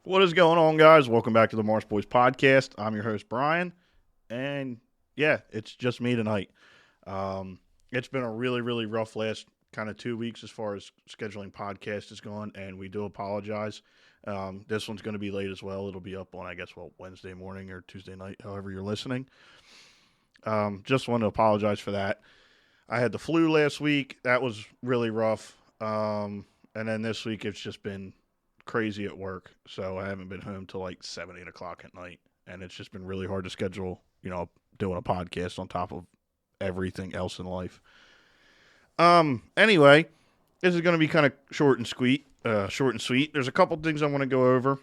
What is going on, guys? Welcome back to the Marsh Boys podcast. I'm your host, Brian, and yeah, it's just me tonight. It's been a really rough last kind of 2 weeks as far as scheduling podcast is gone, and we do apologize. This one's going to be late as well. It'll be up on, I guess, Wednesday morning or Tuesday night, however you're listening. Just want to apologize for that. I had the flu last week. That was really rough. And then this week it's just been crazy at work, so I haven't been home till like 7, 8 o'clock at night, and it's just been really hard to schedule. Doing a podcast on top of everything else in life. Anyway, this is going to be kind of short and sweet. There's a couple things I want to go over.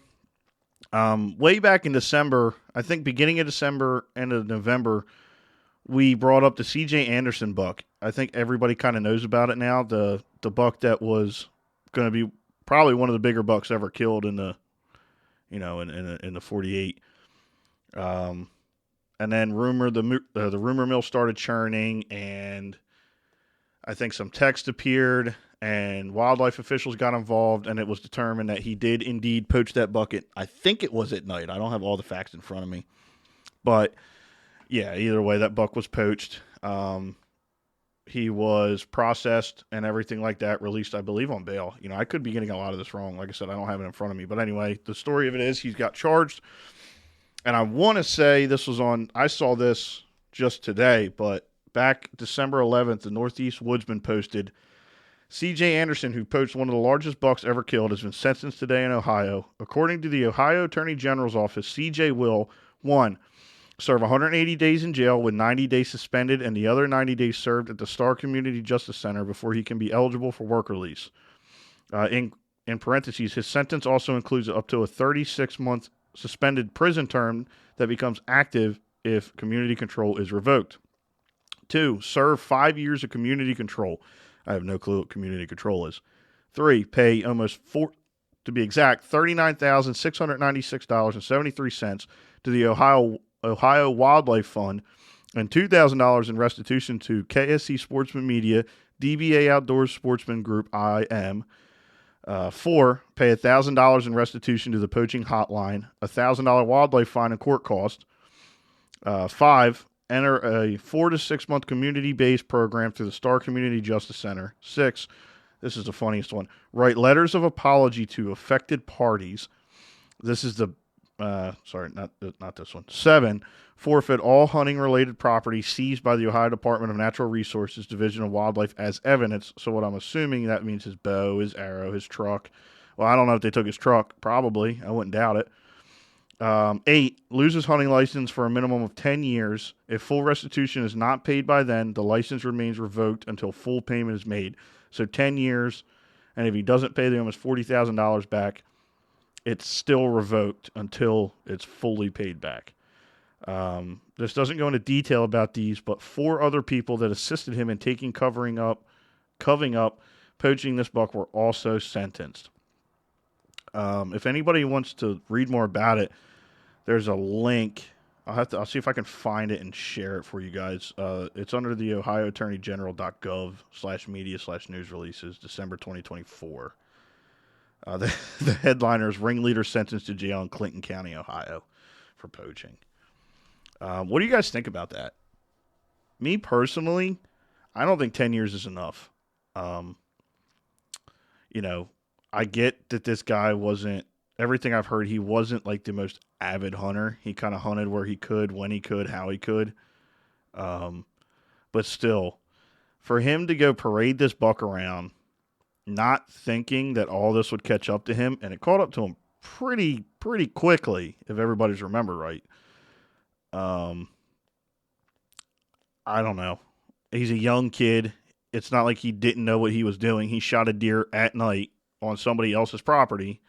Way back in December, I think beginning of December, end of November, we brought up the C.J. Anderson buck. I think everybody kind of knows about it now. The buck that was going to be probably one of the bigger bucks ever killed in the, in the 48. And then the rumor mill started churning, and I think some text appeared, and wildlife officials got involved, and it was determined that he did indeed poach that bucket. I think it was at night. I don't have all the facts in front of me, but yeah, either way, that buck was poached. He was processed and everything like that, released, I believe, on bail. I could be getting a lot of this wrong. Like I said, I don't have it in front of me. But anyway, the story of it is he's got charged. And I want to say I saw this just today, but back December 11th, the Northeast Woodsman posted, C.J. Anderson, who poached one of the largest bucks ever killed, has been sentenced today in Ohio. According to the Ohio Attorney General's office, C.J. will, 1, serve 180 days in jail with 90 days suspended and the other 90 days served at the Star Community Justice Center before he can be eligible for work release. In parentheses, his sentence also includes up to a 36-month suspended prison term that becomes active if community control is revoked. 2, serve 5 years of community control. I have no clue what community control is. 3, pay to be exact, $39,696.73 to the Ohio Wildlife Fund, and $2,000 in restitution to KSC Sportsman Media, DBA Outdoors Sportsman Group IM. 4, pay $1,000 in restitution to the poaching hotline, $1,000 wildlife fine and court cost. 5, enter a 4 to 6 month community-based program through the Star Community Justice Center. 6, this is the funniest one, write letters of apology to affected parties. This is the not this one. 7, forfeit all hunting-related property seized by the Ohio Department of Natural Resources Division of Wildlife as evidence. So what I'm assuming that means his bow, his arrow, his truck. Well, I don't know if they took his truck. Probably. I wouldn't doubt it. 8, loses hunting license for a minimum of 10 years. If full restitution is not paid by then, the license remains revoked until full payment is made. So 10 years, and if he doesn't pay the almost $40,000 back, it's still revoked until it's fully paid back. This doesn't go into detail about these, but 4 other people that assisted him in coving up poaching this buck were also sentenced. If anybody wants to read more about it, there's a link. I'll see if I can find it and share it for you guys. It's under the ohioattorneygeneral.gov/media/news releases, December 2024. The headliner is ringleader sentenced to jail in Clinton County, Ohio, for poaching. What do you guys think about that? Me personally, I don't think 10 years is enough. I get that this guy wasn't, everything I've heard, he wasn't like the most avid hunter. He kind of hunted where he could, when he could, how he could. But still, for him to go parade this buck around, not thinking that all this would catch up to him, and it caught up to him pretty quickly, if everybody's remember right. I don't know. He's a young kid. It's not like he didn't know what he was doing. He shot a deer at night on somebody else's property.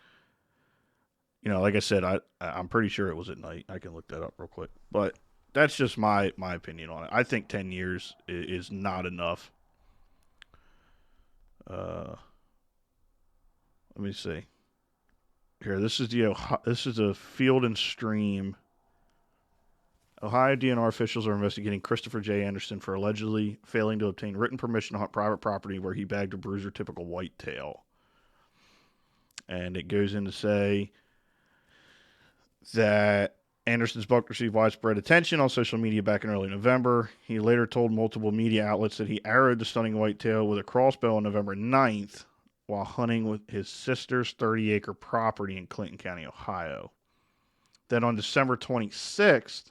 Like I said, I'm pretty sure it was at night. I can look that up real quick. But that's just my opinion on it. I think 10 years is not enough. Let me see. Here, this is a Field and Stream. Ohio DNR officials are investigating Christopher J. Anderson for allegedly failing to obtain written permission to hunt private property where he bagged a bruiser typical whitetail. And it goes in to say that Anderson's buck received widespread attention on social media back in early November. He later told multiple media outlets that he arrowed the stunning whitetail with a crossbow on November 9th while hunting with his sister's 30-acre property in Clinton County, Ohio. Then on December 26th,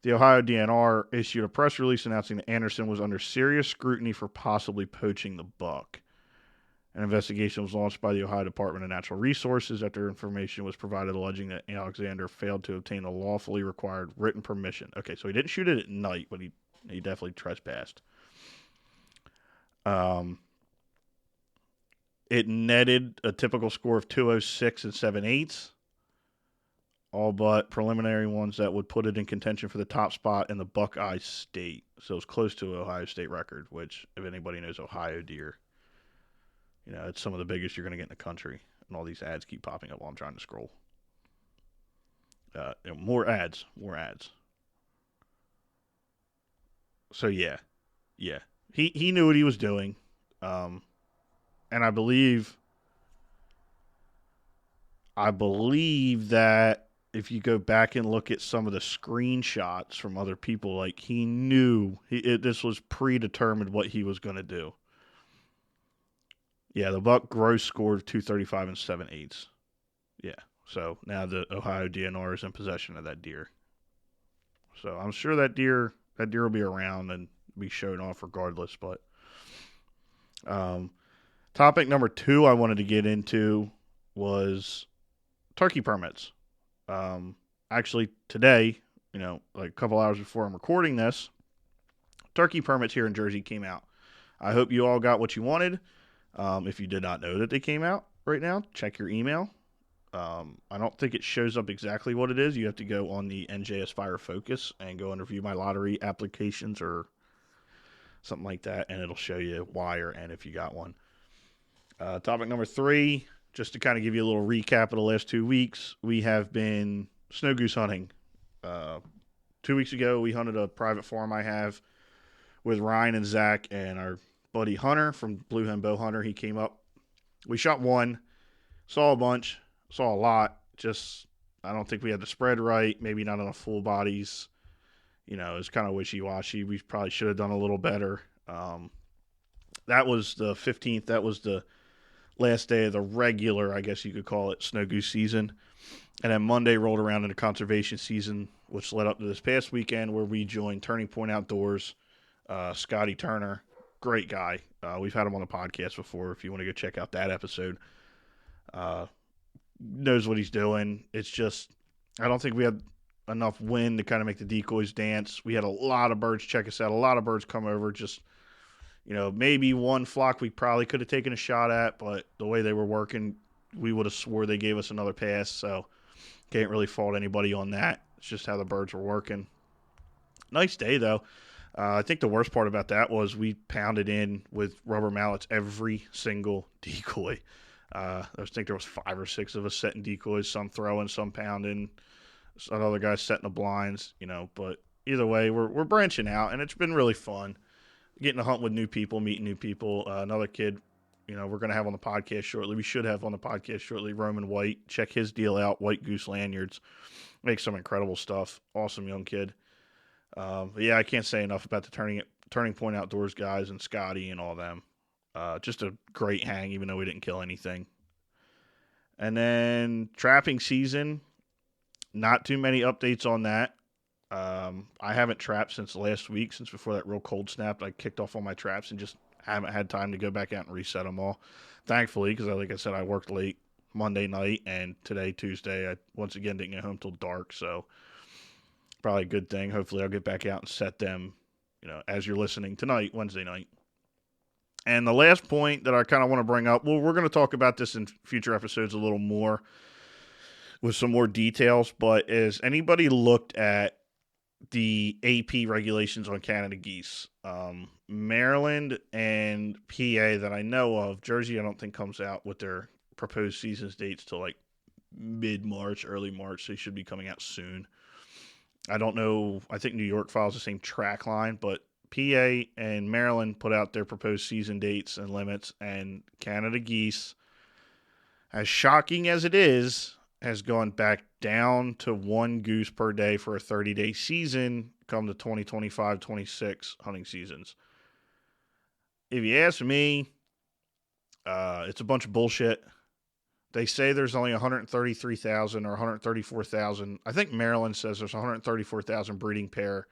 the Ohio DNR issued a press release announcing that Anderson was under serious scrutiny for possibly poaching the buck. An investigation was launched by the Ohio Department of Natural Resources after information was provided alleging that Alexander failed to obtain the lawfully required written permission. Okay, so he didn't shoot it at night, but he definitely trespassed. It netted a typical score of 206 and 7/8, all but preliminary ones that would put it in contention for the top spot in the Buckeye State. So it's close to an Ohio State record, which, if anybody knows Ohio deer, it's some of the biggest you're going to get in the country. And all these ads keep popping up while I'm trying to scroll. More ads. So, yeah. He knew what he was doing. And I believe that if you go back and look at some of the screenshots from other people, like, he knew this was predetermined what he was going to do. Yeah, the buck gross scored 235 and 7/8. Yeah, so now the Ohio DNR is in possession of that deer. So I'm sure that deer will be around and be shown off regardless. But topic number 2 I wanted to get into was turkey permits. Actually today, like a couple hours before I'm recording this, turkey permits here in Jersey came out. I hope you all got what you wanted. If you did not know that they came out right now, check your email. I don't think it shows up exactly what it is. You have to go on the NJS Fire Focus and go and review my lottery applications or something like that, and it'll show you why or and if you got one. Topic number 3, just to kind of give you a little recap of the last 2 weeks, we have been snow goose hunting. 2 weeks ago, we hunted a private farm I have with Ryan and Zach and our buddy Hunter from Blue Hen Bow Hunter. He came up. We shot one, saw a bunch, saw a lot. Just, I don't think we had the spread right. Maybe not enough full bodies. It was kind of wishy-washy. We probably should have done a little better. That was the 15th. That was the last day of the regular, I guess you could call it, snow goose season. And then Monday rolled around into conservation season, which led up to this past weekend where we joined Turning Point Outdoors, Scotty Turner. Great guy. We've had him on the podcast before. If you want to go check out that episode, knows what he's doing. It's just, I don't think we had enough wind to kind of make the decoys dance. We had a lot of birds check us out. A lot of birds come over. Just, maybe one flock we probably could have taken a shot at, but the way they were working, we would have swore they gave us another pass. So can't really fault anybody on that. It's just how the birds were working. Nice day though. I think the worst part about that was we pounded in with rubber mallets every single decoy. I think there was 5 or 6 of us setting decoys, some throwing, some pounding, some other guys setting the blinds, but either way, we're branching out, and it's been really fun getting to hunt with new people, meeting new people. Another kid, we're going to have on the podcast shortly. We should have on the podcast shortly, Roman White. Check his deal out, White Goose Lanyards. Makes some incredible stuff. Awesome young kid. But yeah, I can't say enough about the Turning Point Outdoors guys and Scotty and all them. Just a great hang, even though we didn't kill anything. And then trapping season, not too many updates on that. I haven't trapped since last week, since before that real cold snap. I kicked off all my traps and just haven't had time to go back out and reset them all. Thankfully, because like I said, I worked late Monday night, and today, Tuesday, I once again didn't get home till dark, so probably a good thing. Hopefully I'll get back out and set them, as you're listening tonight, Wednesday night. And the last point that I kind of want to bring up, well, we're going to talk about this in future episodes a little more with some more details, but has anybody looked at the AP regulations on Canada geese? Maryland and PA that I know of, Jersey I don't think comes out with their proposed seasons dates till like mid-March, early March. They should be coming out soon. I don't know. I think New York follows the same track line, but PA and Maryland put out their proposed season dates and limits, and Canada geese, as shocking as it is, has gone back down to one goose per day for a 30-day season come the 2025-26 hunting seasons. If you ask me, it's a bunch of bullshit. They say there's only 133,000 or 134,000. I think Maryland says there's 134,000 breeding pair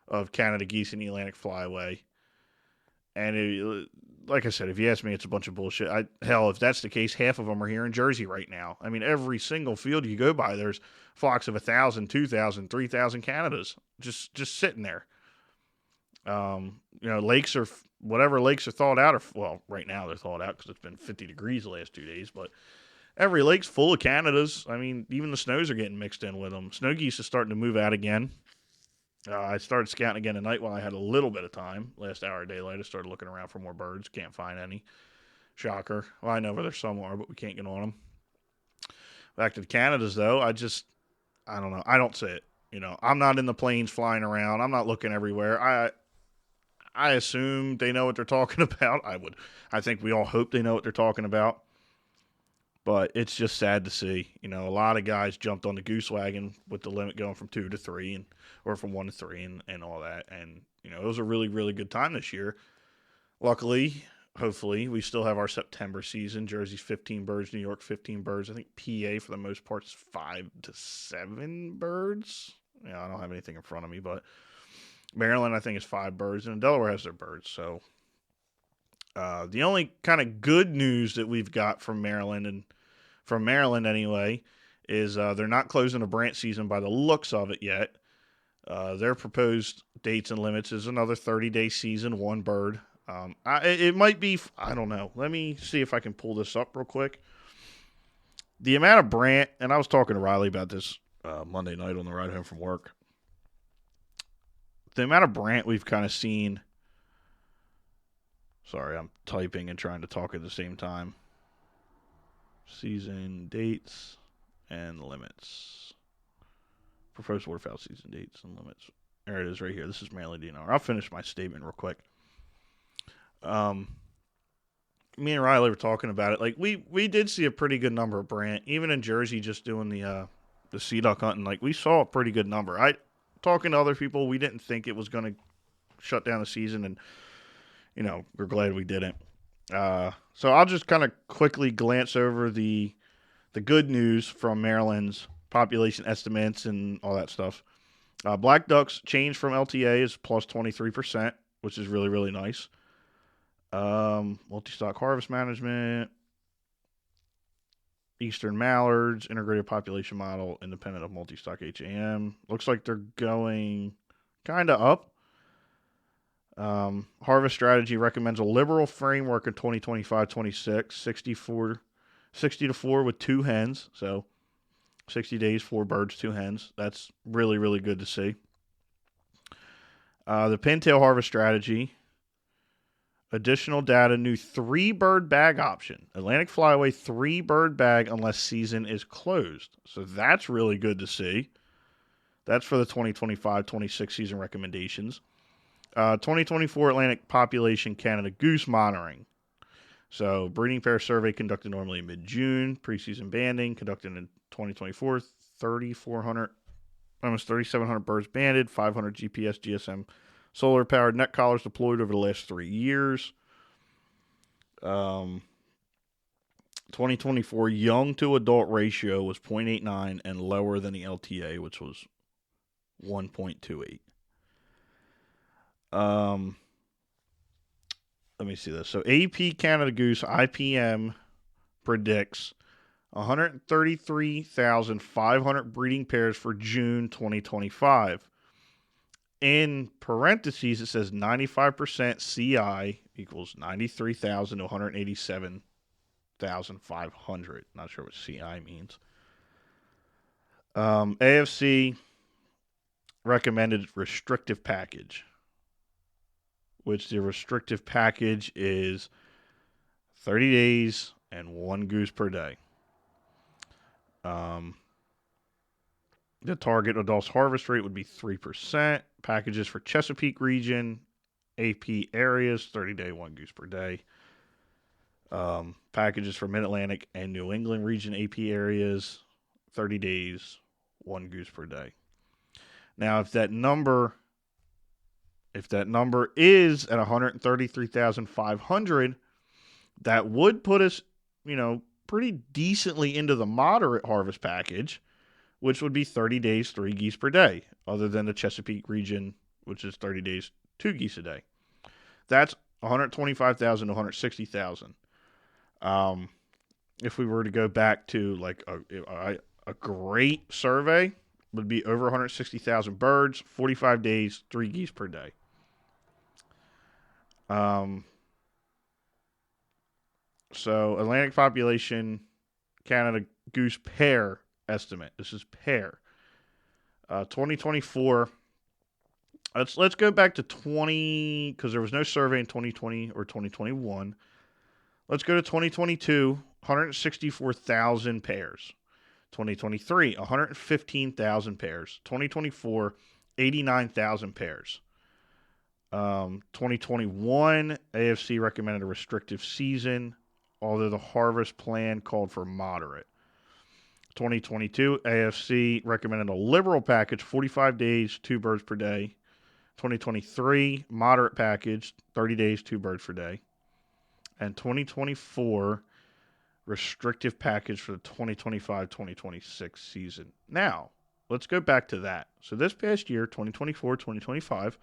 of Canada geese in the Atlantic flyway. And like I said, if you ask me, it's a bunch of bullshit. Hell, if that's the case, half of them are here in Jersey right now. I mean, every single field you go by, there's flocks of 1,000, 2,000, 3,000 Canadas just sitting there. Lakes are whatever lakes are thawed out. Well, right now they're thawed out because it's been 50 degrees the last 2 days. But every lake's full of Canadas. I mean, even the snows are getting mixed in with them. Snow geese is starting to move out again. I started scouting again tonight while I had a little bit of time. Last hour of daylight, I started looking around for more birds. Can't find any. Shocker. Well, I know where there's some are, but we can't get on them. Back to the Canadas, though, I don't know. I don't see it. I'm not in the planes flying around. I'm not looking everywhere. I assume they know what they're talking about. I think we all hope they know what they're talking about. But it's just sad to see. A lot of guys jumped on the goose wagon with the limit going from 2 to 3 or from 1 to 3 and all that. And, it was a really, really good time this year. Luckily, hopefully, we still have our September season. Jersey's 15 birds, New York 15 birds. I think PA, for the most part, is 5 to 7 birds. I don't have anything in front of me, but Maryland, I think, is 5 birds, and Delaware has their birds. So the only kind of good news that we've got from Maryland anyway, is they're not closing a branch season by the looks of it yet. Their proposed dates and limits is another 30-day season, 1 bird. It might be, I don't know. Let me see if I can pull this up real quick. The amount of brant, and I was talking to Riley about this Monday night on the ride home from work. The amount of brant we've kind of seen. Sorry, I'm typing and trying to talk at the same time. Season dates and limits. Proposed waterfowl season dates and limits. There it is right here. This is Maryland DNR. I'll finish my statement real quick. Me and Riley were talking about it. Like we did see a pretty good number of brant, even in Jersey, just doing the sea duck hunting. Like we saw a pretty good number. Talking to other people, we didn't think it was going to shut down the season, and we're glad we didn't. So I'll just kind of quickly glance over the good news from Maryland's population estimates and all that stuff. Black ducks change from LTA is plus 23%, which is really, really nice. Multi-stock harvest management, eastern mallards, integrated population model, independent of multi-stock HAM. Looks like they're going kind of up. Harvest strategy recommends a liberal framework in 2025-26, 60 to 4 with 2 hens. So 60 days, 4 birds, 2 hens. That's really, really good to see. The pintail harvest strategy. Additional data, new 3-bird bag option. Atlantic flyway 3-bird bag unless season is closed. So that's really good to see. That's for the 2025-26 season recommendations. 2024 Atlantic population Canada Goose monitoring. So breeding pair survey conducted normally in mid-June. Preseason banding conducted in 2024. 3,400, almost 3,700 birds banded. 500 GPS GSM solar-powered net collars deployed over the last 3 years. 2024 young to adult ratio was 0.89 and lower than the LTA, which was 1.28. Let me see this. So AP Canada Goose IPM predicts 133,500 breeding pairs for June 2025. In parentheses, it says 95% CI equals 93,000 to 187,500. Not sure what CI means. AFC recommended restrictive package, which the restrictive package is 30 days and 1 goose per day. The target adult harvest rate would be 3%. Packages for Chesapeake region, AP areas, 30-day, 1 goose per day. Packages for Mid-Atlantic and New England region AP areas, 30 days, 1 goose per day. Now, if that number is at 133,500, that would put us, pretty decently into the moderate harvest package, which would be 30 days, 3 geese per day, other than the Chesapeake region, which is 30 days, 2 geese a day. That's 125,000 to 160,000. If we were to go back to like a great survey, would be over 160,000 birds, 45 days, 3 geese per day. So Atlantic population, Canada goose pair estimate. This is pair. 2024. Let's go back to 20 because there was no survey in 2020 or 2021. Let's go to 2022. 164,000 pairs. 2023, 115,000 pairs. 2024, 89,000 pairs. 2021, AFC recommended a restrictive season, although the harvest plan called for moderate. 2022, AFC recommended a liberal package, 45 days, 2 birds per day. 2023, moderate package, 30 days, 2 birds per day. And 2024, restrictive package for the 2025-2026 season. Now, let's go back to that. So this past year, 2024, 2025,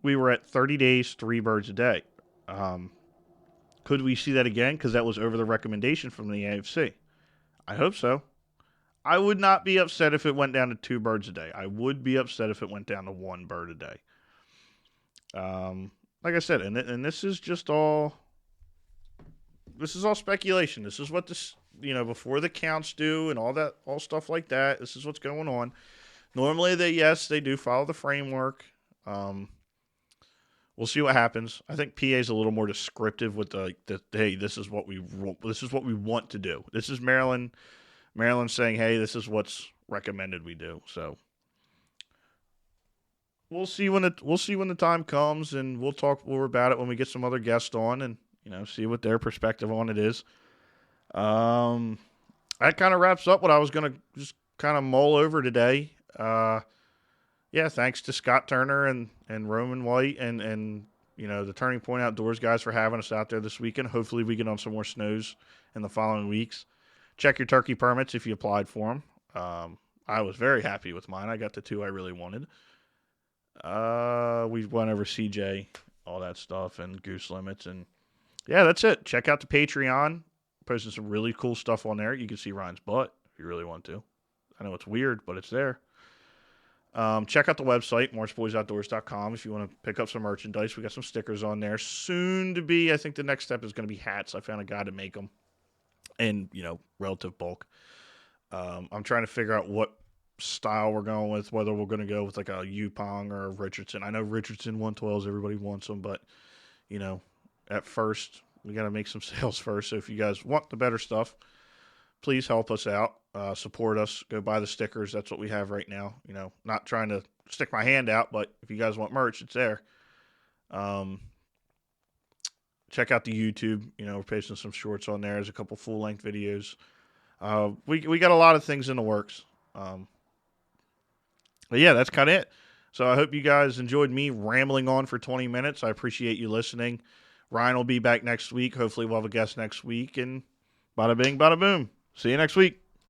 we were at 30 days, 3 birds a day. Could we see that again? Because that was over the recommendation from the AFC. I hope so. I would not be upset if it went down to 2 birds a day. I would be upset if it went down to 1 bird a day. Like I said, and this is just all... This is all speculation. This is what this, before the counts do and all stuff like that. This is what's going on. Normally, they do follow the framework. We'll see what happens. I think PA is a little more descriptive with hey, this is what we want to do. This is Maryland saying, hey, this is what's recommended we do. So we'll see when the time comes, and we'll talk more about it when we get some other guests on and see what their perspective on it is. That kind of wraps up what I was going to just kind of mull over today. Thanks to Scott Turner and Roman White and the Turning Point Outdoors guys for having us out there this weekend. Hopefully we get on some more snows in the following weeks. Check your turkey permits if you applied for them. I was very happy with mine. I got the 2 I really wanted. We went over CJ, all that stuff, and goose limits, and yeah, that's it. Check out the Patreon. Posting some really cool stuff on there. You can see Ryan's butt if you really want to. I know it's weird, but it's there. Check out the website, marchboysoutdoors.com, if you want to pick up some merchandise. We got some stickers on there. Soon to be, I think the next step is going to be hats. I found a guy to make them in, relative bulk. I'm trying to figure out what style we're going with, whether we're going to go with like a Yupong or a Richardson. I know Richardson 112s, everybody wants them, but, at first, we got to make some sales first. So if you guys want the better stuff, please help us out. Support us. Go buy the stickers. That's what we have right now. Not trying to stick my hand out, but if you guys want merch, it's there. Check out the YouTube. We're posting some shorts on there. There's a couple full-length videos. We got a lot of things in the works. But yeah, that's kind of it. So I hope you guys enjoyed me rambling on for 20 minutes. I appreciate you listening. Ryan will be back next week. Hopefully we'll have a guest next week. And bada bing, bada boom. See you next week.